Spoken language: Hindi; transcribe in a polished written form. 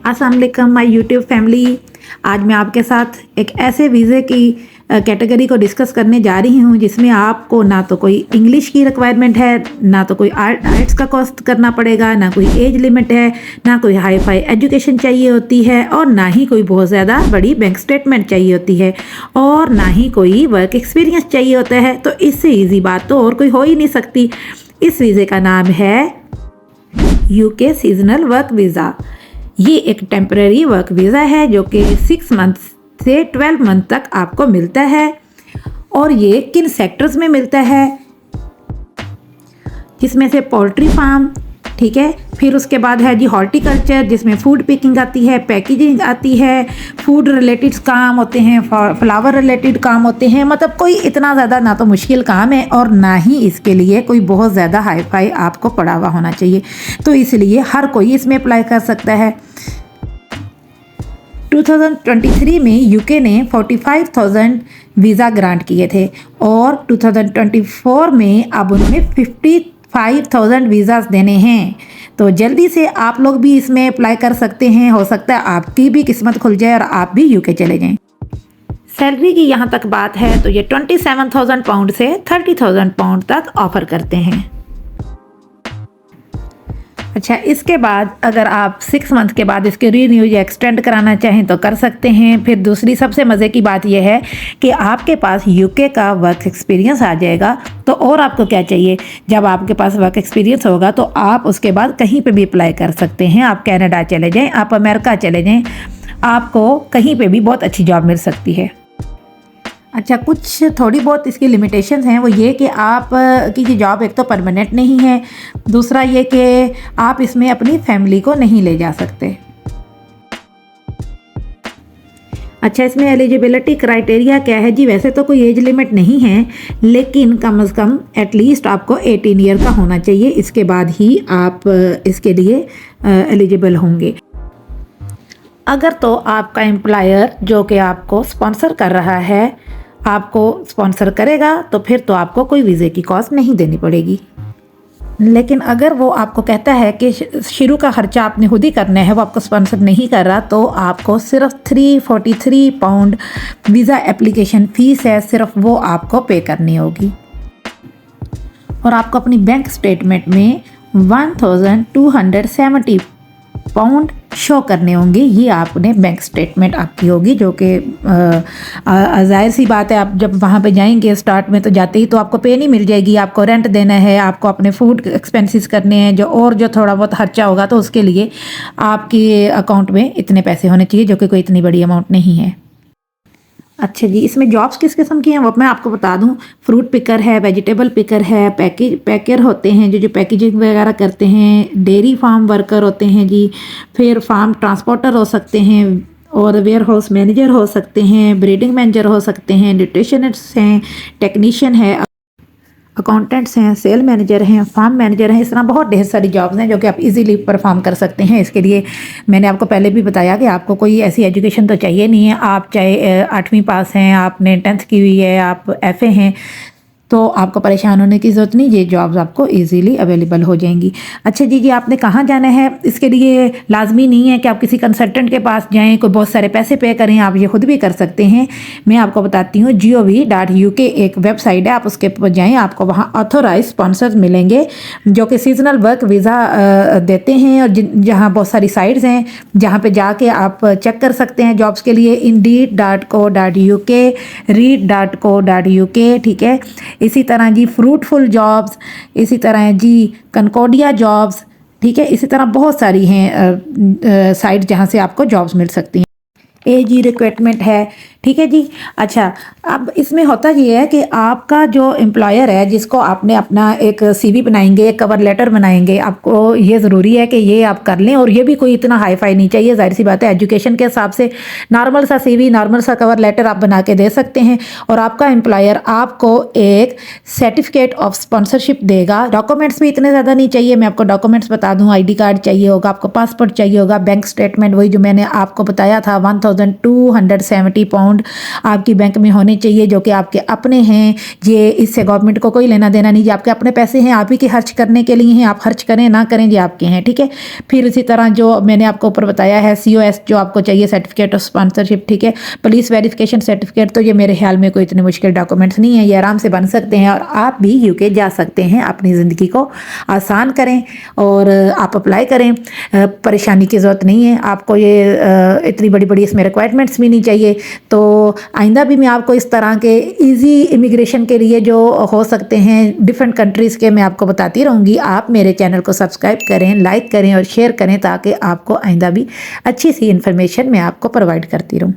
अस्सलाम वालेकुम माय यूट्यूब फैमिली। आज मैं आपके साथ एक ऐसे वीज़े की कैटेगरी को डिस्कस करने जा रही हूँ जिसमें आपको ना तो कोई इंग्लिश की रिक्वायरमेंट है, ना तो कोई आर्ट्स का कोर्स करना पड़ेगा, ना कोई एज लिमिट है, ना कोई हाई फाई एजुकेशन चाहिए होती है, और ना ही कोई बहुत ज़्यादा बड़ी बैंक स्टेटमेंट चाहिए होती है, और ना ही कोई वर्क एक्सपीरियंस चाहिए होता है। तो इससे ईजी बात तो और कोई हो ही नहीं सकती। इस वीज़े का नाम है यूके सीजनल वर्क वीज़ा। ये एक टेम्परेरी वर्क वीज़ा है जो कि 6 मंथ से 12 मंथ तक आपको मिलता है। और ये किन सेक्टर्स में मिलता है, जिसमें से पोल्ट्री फार्म, ठीक है, फिर उसके बाद है जी हॉर्टिकल्चर जिसमें फूड पिकिंग आती है, पैकेजिंग आती है, फूड रिलेटेड काम होते हैं, फ्लावर रिलेटेड काम होते हैं। मतलब कोई इतना ज़्यादा ना तो मुश्किल काम है और ना ही इसके लिए कोई बहुत ज़्यादा हाई फाई आपको पड़ा हुआ होना चाहिए। तो इसलिए हर कोई इसमें अप्लाई कर सकता है। 2023 में यूके ने 45,000 वीज़ा ग्रांट किए थे और 2024 में अब उन्होंने 55,000 वीज़ास देने हैं। तो जल्दी से आप लोग भी इसमें अप्लाई कर सकते हैं। हो सकता है आपकी भी किस्मत खुल जाए और आप भी यूके चले जाएं। सैलरी की यहाँ तक बात है तो ये 27,000 पाउंड से 30,000 पाउंड तक ऑफर करते हैं। अच्छा, इसके बाद अगर आप 6 मंथ के बाद इसके रीन्यू या एक्सटेंड कराना चाहें तो कर सकते हैं। फिर दूसरी सबसे मज़े की बात यह है कि आपके पास यूके का वर्क एक्सपीरियंस आ जाएगा। तो और आपको क्या चाहिए, जब आपके पास वर्क एक्सपीरियंस होगा तो आप उसके बाद कहीं पे भी अप्लाई कर सकते हैं। आप कनाडा चले जाएं, आप अमेरिका चले जाएं, आपको कहीं पे भी बहुत अच्छी जॉब मिल सकती है। अच्छा, कुछ थोड़ी बहुत इसकी लिमिटेशंस हैं। वो ये कि आप की ये जॉब एक तो परमानेंट नहीं है, दूसरा ये कि आप इसमें अपनी फैमिली को नहीं ले जा सकते। अच्छा, इसमें एलिजिबिलिटी क्राइटेरिया क्या है जी? वैसे तो कोई एज लिमिट नहीं है, लेकिन कम से कम एटलीस्ट आपको 18 ईयर का होना चाहिए। इसके बाद ही आप इसके लिए एलिजिबल होंगे। अगर तो आपका एम्प्लॉयर जो कि आपको स्पॉन्सर कर रहा है आपको स्पॉन्सर करेगा तो फिर तो आपको कोई वीज़े की कॉस्ट नहीं देनी पड़ेगी। लेकिन अगर वो आपको कहता है कि शुरू का खर्चा आपने खुद ही करना है, वो आपको स्पॉन्सर नहीं कर रहा, तो आपको सिर्फ 343 पाउंड वीज़ा एप्लीकेशन फ़ीस है, सिर्फ वो आपको पे करनी होगी। और आपको अपनी बैंक स्टेटमेंट में 1270 पाउंड शो करने होंगे। ये आपने बैंक स्टेटमेंट आपकी होगी, जो कि जाहिर सी बात है आप जब वहाँ पे जाएंगे स्टार्ट में तो जाते ही तो आपको पे नहीं मिल जाएगी। आपको रेंट देना है, आपको अपने फूड एक्सपेंसेस करने हैं, जो थोड़ा बहुत खर्चा होगा तो उसके लिए आपके अकाउंट में इतने पैसे होने चाहिए, जो कि कोई इतनी बड़ी अमाउंट नहीं है। अच्छा जी, इसमें जॉब्स किस किस्म की हैं वो मैं आपको बता दूं। फ्रूट पिकर है, वेजिटेबल पिकर है, पैकर होते हैं जो पैकेजिंग वगैरह करते हैं, डेयरी फार्म वर्कर होते हैं जी, फिर फार्म ट्रांसपोर्टर हो सकते हैं, और वेयर हाउस मैनेजर हो सकते हैं, ब्रीडिंग मैनेजर हो सकते हैं, न्यूट्रिशनिस्ट हैं, टेक्नीशियन है, अकाउंटेंट्स हैं, सेल मैनेजर हैं, फार्म मैनेजर हैं। इस तरह बहुत ढेर सारी जॉब्स हैं जो कि आप इजीली परफॉर्म कर सकते हैं। इसके लिए मैंने आपको पहले भी बताया कि आपको कोई ऐसी एजुकेशन तो चाहिए नहीं है। आप चाहे 8वीं पास हैं, आपने 10th की हुई है, आप FA हैं, तो आपको परेशान होने की ज़रूरत नहीं। ये जॉब्स आपको इजीली अवेलेबल हो जाएंगी। अच्छा जी, आपने कहाँ जाना है, इसके लिए लाजमी नहीं है कि आप किसी कंसल्टेंट के पास जाएं, कोई बहुत सारे पैसे पे करें। आप ये खुद भी कर सकते हैं। मैं आपको बताती हूँ, gov.uk एक वेबसाइट है, आप उसके ऊपर जाएँ, आपको वहाँ ऑथोराइज स्पॉन्सर्स मिलेंगे जो कि सीजनल वर्क वीज़ा देते हैं। और जहाँ बहुत सारी साइट्स हैं जहाँ पर जाके आप चेक कर सकते हैं जॉब्स के लिए। indeed.co.uk, read.co.uk, ठीक है। इसी तरह जी फ्रूटफुल जॉब्स, इसी तरह जी कंकोडिया जॉब्स, ठीक है। इसी तरह बहुत सारी हैं साइट जहाँ से आपको जॉब्स मिल सकती हैं। एज रिक्वायरमेंट है, ठीक है जी। अच्छा, अब इसमें होता ये है कि आपका जो एम्प्लॉयर है जिसको आपने अपना एक CV बनाएंगे, एक कवर लेटर बनाएंगे, आपको ये ज़रूरी है कि ये आप कर लें। और ये भी कोई इतना हाई फाई नहीं चाहिए, जाहिर सी बात है। एजुकेशन के हिसाब से नॉर्मल सा CV, नॉर्मल सा कवर लेटर आप बना के दे सकते हैं। और आपका एम्प्लॉयर आपको एक सर्टिफिकेट ऑफ स्पॉन्सरशिप देगा। डॉक्यूमेंट्स भी इतने ज़्यादा नहीं चाहिए, मैं आपको डॉक्यूमेंट्स बता दूँ। ID कार्ड चाहिए होगा, आपको पासपोर्ट चाहिए होगा, बैंक स्टेटमेंट वही जो मैंने आपको बताया था 1270 पाउंड अमाउंट आपकी बैंक में होने चाहिए जो कि आपके अपने हैं। ये इससे गवर्नमेंट को कोई लेना देना नहीं, ये आपके अपने पैसे हैं, आप ही के खर्च करने के लिए हैं, आप खर्च करें ना करें ये आपके हैं, ठीक है। फिर इसी तरह जो मैंने आपको ऊपर बताया है COS जो आपको चाहिए, सर्टिफिकेट ऑफ स्पॉन्सरशिप, ठीक है। पुलिस वेरिफिकेशन सर्टिफिकेट, तो ये मेरे ख्याल में कोई इतने मुश्किल डॉक्यूमेंट्स नहीं है, ये आराम से बन सकते हैं और आप भी UK जा सकते हैं। अपनी ज़िंदगी को आसान करें और आप अप्लाई करें, परेशानी की ज़रूरत नहीं है आपको। ये इतनी बड़ी बड़ी इसमें रिक्वायरमेंट्स भी नहीं चाहिए। तो आइंदा भी मैं आपको इस तरह के इजी इमिग्रेशन के लिए जो हो सकते हैं डिफरेंट कंट्रीज़ के, मैं आपको बताती रहूँगी। आप मेरे चैनल को सब्सक्राइब करें, लाइक करें और शेयर करें ताकि आपको आइंदा भी अच्छी सी इन्फॉर्मेशन मैं आपको प्रोवाइड करती रहूँ।